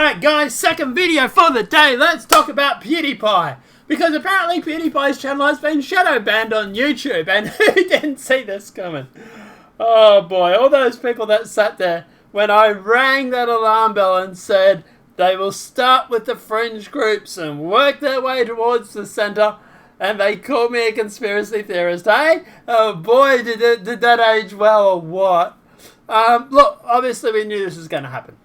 Alright guys, second video for the day. Let's talk about PewDiePie. Because apparently PewDiePie's channel has been shadow banned on YouTube. And who didn't see this coming? Oh boy, all those people that sat there when I rang that alarm bell and said they will start with the fringe groups and work their way towards the center. And they called me a conspiracy theorist, hey? Oh boy, did that age well or what? Look, obviously we knew this was going to happen.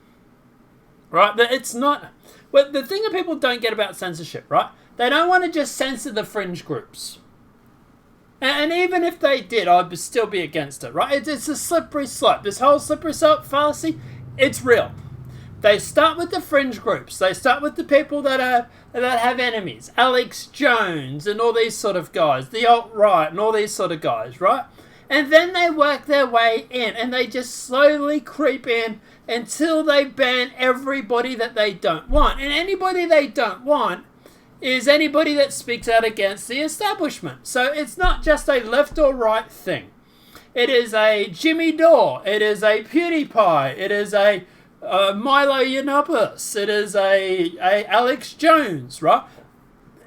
Right? It's not... Well, the thing that people don't get about censorship, right? They don't want to just censor the fringe groups. And even if they did, I'd still be against it, right? It's a slippery slope. This whole slippery slope fallacy, it's real. They start with the fringe groups. They start with the people that have enemies. Alex Jones and all these sort of guys. The alt-right and all these sort of guys, right? And then they work their way in. And they just slowly creep in until they ban everybody that they don't want. And anybody they don't want is anybody that speaks out against the establishment. So it's not just a left or right thing. It is a Jimmy Dore. It is a PewDiePie. It is a Milo Yiannopoulos. It is a Alex Jones, right?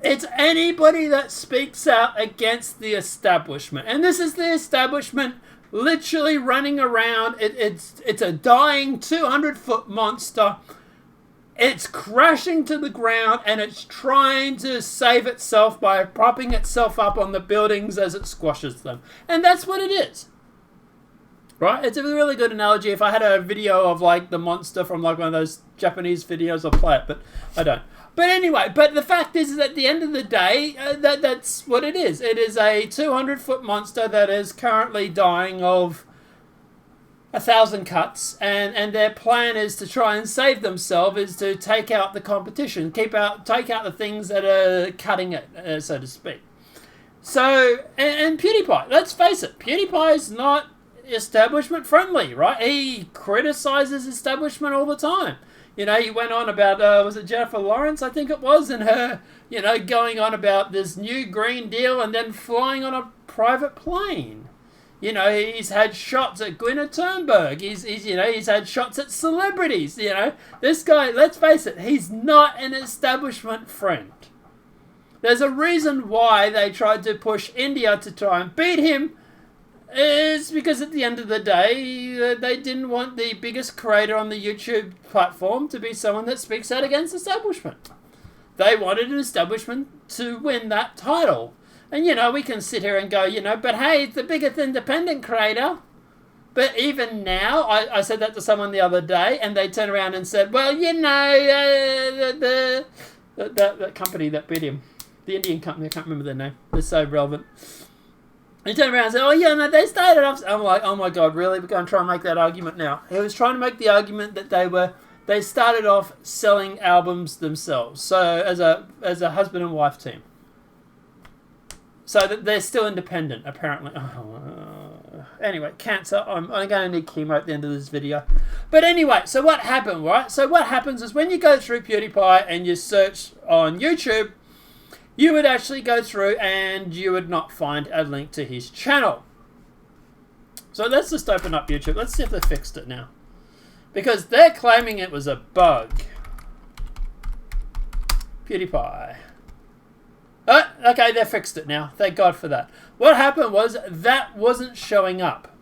It's anybody that speaks out against the establishment. And this is the establishment literally running around. It's a dying 200-foot monster. It's crashing to the ground and it's trying to save itself by propping itself up on the buildings as it squashes them. And that's what it is. Right? It's a really good analogy. If I had a video of like the monster from like one of those Japanese videos, I'll play it, but I don't. But anyway, but the fact is at the end of the day, that's what it is. It is a 200-foot monster that is currently dying of 1,000 cuts, and their plan is to try and save themselves, is to take out the competition, take out the things that are cutting it, so to speak. So, and PewDiePie, let's face it, PewDiePie is not establishment friendly, right? He criticizes establishment all the time. You know, he went on about, was it Jennifer Lawrence, I think it was, and her, you know, going on about this new Green Deal and then flying on a private plane. You know, he's had shots at Gwyneth Thunberg. He's had shots at celebrities. You know, this guy, let's face it, he's not an establishment friend. There's a reason why they tried to push India to try and beat him. It's because at the end of the day, they didn't want the biggest creator on the YouTube platform to be someone that speaks out against establishment. They wanted an establishment to win that title. And, you know, we can sit here and go, you know, but hey, it's the biggest independent creator. But even now, I said that to someone the other day, and they turned around and said, well, you know, that company that beat him, the Indian company, I can't remember their name. They're so relevant. He turned around and said, oh, yeah, no, they started off. I'm like, oh, my God, really? We're going to try and make that argument now. He was trying to make the argument that they started off selling albums themselves. So as a husband and wife team. So that they're still independent, apparently. Anyway, cancer. I'm going to need chemo at the end of this video. But anyway, so what happened, right? So what happens is when you go through PewDiePie and you search on YouTube, you would actually go through and you would not find a link to his channel. So let's just open up YouTube. Let's see if they fixed it now. Because they're claiming it was a bug. PewDiePie. Oh, okay, they fixed it now. Thank God for that. What happened was that wasn't showing up.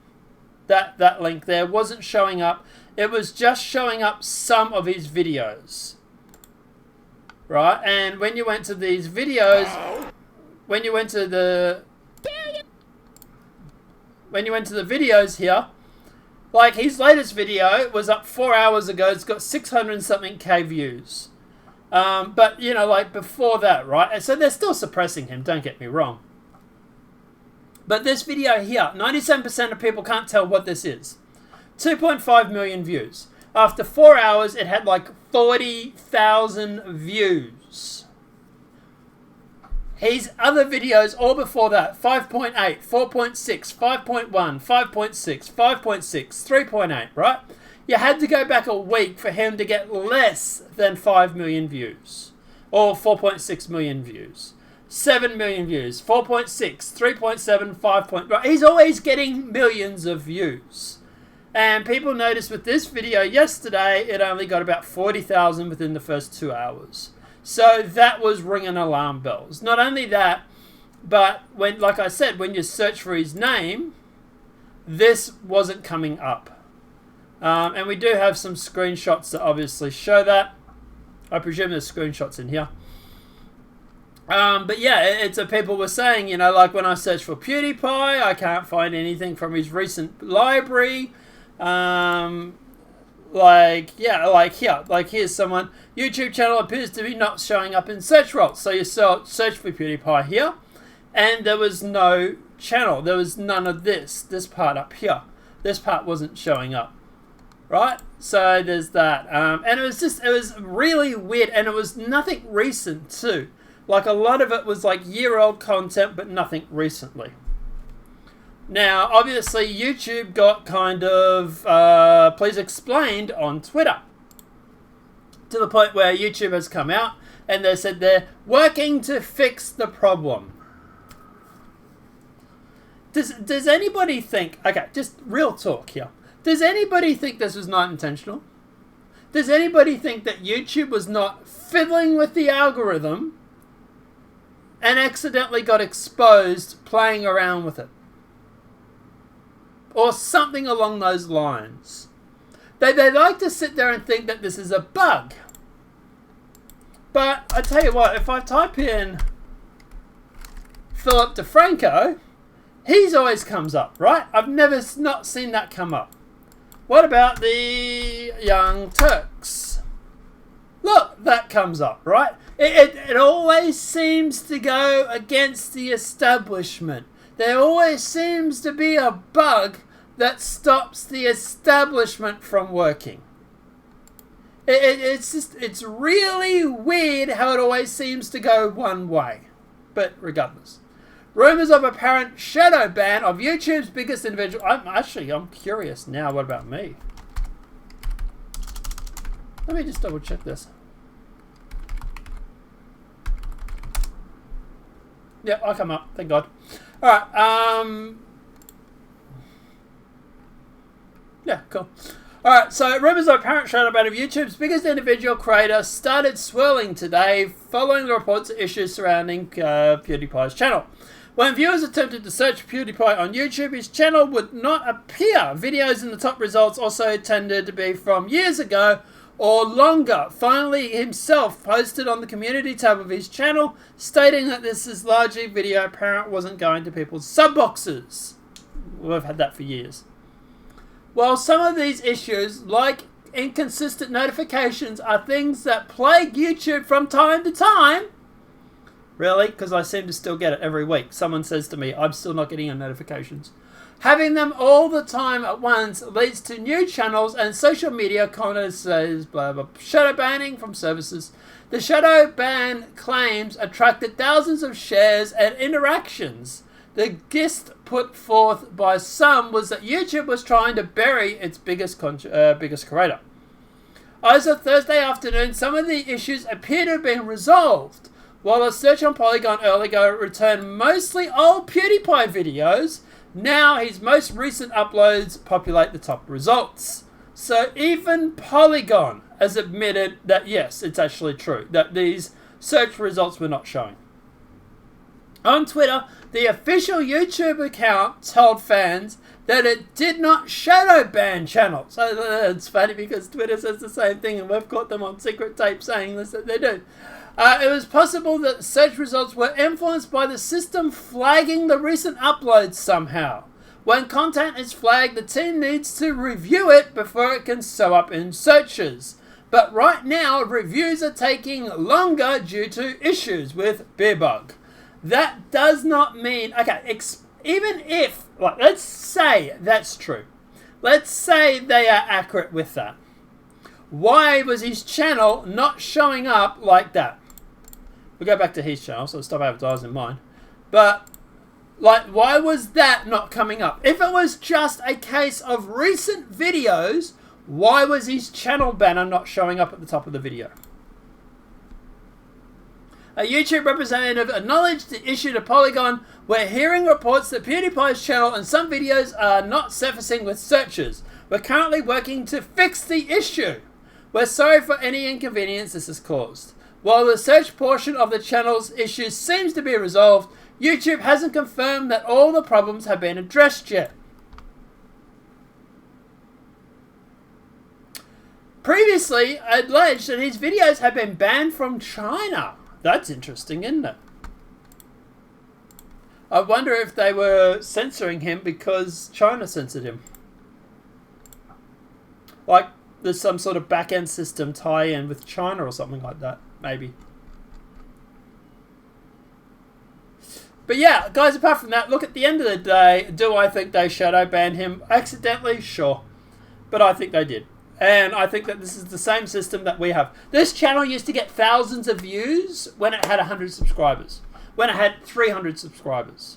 That link there wasn't showing up. It was just showing up some of his videos. Right? And when you went to these videos, when you went to the videos here, like his latest video was up 4 hours ago. It's got 600 and something K views. But, you know, like before that, right? And so they're still suppressing him, don't get me wrong. But this video here, 97% of people can't tell what this is. 2.5 million views. After 4 hours, it had like 40,000 views. His other videos, all before that, 5.8, 4.6, 5.1, 5.6, 5.6, 3.8, right? You had to go back a week for him to get less than 5 million views. Or 4.6 million views. 7 million views. 4.6, 3.7, 5. Right? He's always getting millions of views. And people noticed with this video yesterday, it only got about 40,000 within the first 2 hours. So that was ringing alarm bells. Not only that, but when, like I said, when you search for his name, this wasn't coming up. And we do have some screenshots that obviously show that. I presume there's screenshots in here. But yeah, it's people were saying, you know, like when I search for PewDiePie, I can't find anything from his recent library. Like here's someone, YouTube channel appears to be not showing up in search results. So you search for PewDiePie here, and there was no channel. There was none of this part up here. This part wasn't showing up. Right? So there's that. And it was really weird, and it was nothing recent too. Like a lot of it was like year-old content, but nothing recently. Now, obviously, YouTube got kind of please explained on Twitter. To the point where YouTube has come out and they said they're working to fix the problem. Does anybody think, okay, just real talk here. Does anybody think this was not intentional? Does anybody think that YouTube was not fiddling with the algorithm and accidentally got exposed playing around with it? Or something along those lines. They like to sit there and think that this is a bug. But I tell you what, if I type in Philip DeFranco, he's always comes up, right? I've never not seen that come up. What about the Young Turks? Look, that comes up, right? It always seems to go against the establishment. There always seems to be a bug that stops the establishment from working. It's really weird how it always seems to go one way. But regardless. Rumors of apparent shadow ban of YouTube's biggest individual. I'm curious now. What about me? Let me just double check this. Yeah, I'll come up. Thank God. All right. Yeah, cool. All right. So rumors of apparent shadow ban of YouTube's biggest individual creator started swirling today, following the reports of issues surrounding PewDiePie's channel. When viewers attempted to search PewDiePie on YouTube, his channel would not appear. Videos in the top results also tended to be from years ago or longer. Finally, himself posted on the community tab of his channel, stating that this is largely video apparent wasn't going to people's sub boxes. We've had that for years. While some of these issues, like inconsistent notifications, are things that plague YouTube from time to time. Really? Because I seem to still get it every week. Someone says to me, I'm still not getting your notifications. Having them all the time at once leads to new channels and social media connoisseurs, blah, blah, shadow banning from services. The shadow ban claims attracted thousands of shares and interactions. The gist put forth by some was that YouTube was trying to bury its biggest creator. As of Thursday afternoon, some of the issues appear to have been resolved. While a search on Polygon earlier returned mostly old PewDiePie videos, now his most recent uploads populate the top results. So even Polygon has admitted that yes, it's actually true, that these search results were not showing. On Twitter, the official YouTube account told fans that it did not shadow ban channels. So it's funny because Twitter says the same thing and we've caught them on secret tape saying this, that they do. It was possible that search results were influenced by the system flagging the recent uploads somehow. When content is flagged, the team needs to review it before it can show up in searches. But right now, reviews are taking longer due to issues with Beerbug. That does not mean, okay, even if, like, let's say that's true. Let's say they are accurate with that. Why was his channel not showing up like that? We'll go back to his channel, so stop advertising mine. But, like, why was that not coming up? If it was just a case of recent videos, why was his channel banner not showing up at the top of the video? A YouTube representative acknowledged the issue to Polygon. We're hearing reports that PewDiePie's channel and some videos are not surfacing with searches. We're currently working to fix the issue. We're sorry for any inconvenience this has caused. While the search portion of the channel's issues seems to be resolved, YouTube hasn't confirmed that all the problems have been addressed yet. Previously alleged that his videos have been banned from China. That's interesting, isn't it? I wonder if they were censoring him because China censored him. Like there's some sort of back-end system tie-in with China or something like that, maybe. But yeah, guys, apart from that, look, at the end of the day, do I think they shadow banned him accidentally? Sure. But I think they did. And I think that this is the same system that we have. This channel used to get thousands of views when it had 100 subscribers. When it had 300 subscribers.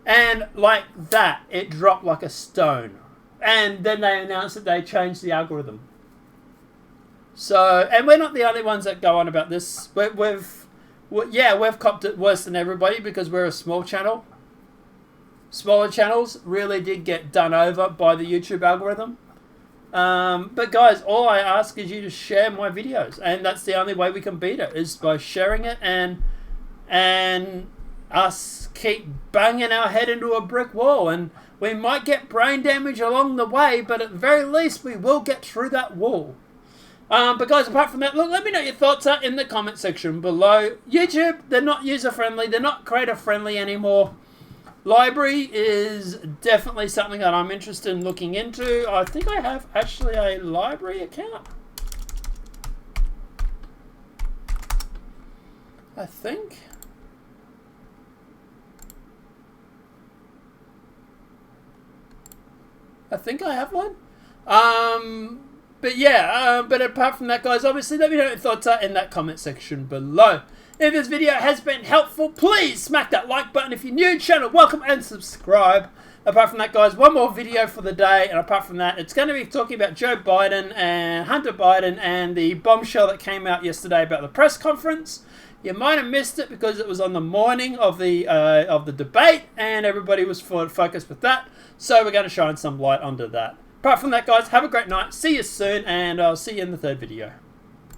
And like that, it dropped like a stone. And then they announced that they changed the algorithm. So, and we're not the only ones that go on about this. We've copped it worse than everybody because we're a small channel. Smaller channels really did get done over by the YouTube algorithm. But guys, all I ask is you to share my videos, and that's the only way we can beat it, is by sharing it and us keep banging our head into a brick wall. And we might get brain damage along the way, but at the very least we will get through that wall. But guys, apart from that, look, let me know your thoughts are in the comment section below. YouTube, they're not user friendly, they're not creator friendly anymore. Library is definitely something that I'm interested in looking into. I think I have actually a library account. I think I have one. But yeah, but apart from that, guys, obviously let me know what your thoughts are in that comment section below. If this video has been helpful, please smack that like button. If you're new to the channel, welcome and subscribe. Apart from that, guys, one more video for the day. And apart from that, it's going to be talking about Joe Biden and Hunter Biden and the bombshell that came out yesterday about the press conference. You might have missed it because it was on the morning of the debate and everybody was focused with that. So we're going to shine some light onto that. Apart from that, guys, have a great night. See you soon, and I'll see you in the third video.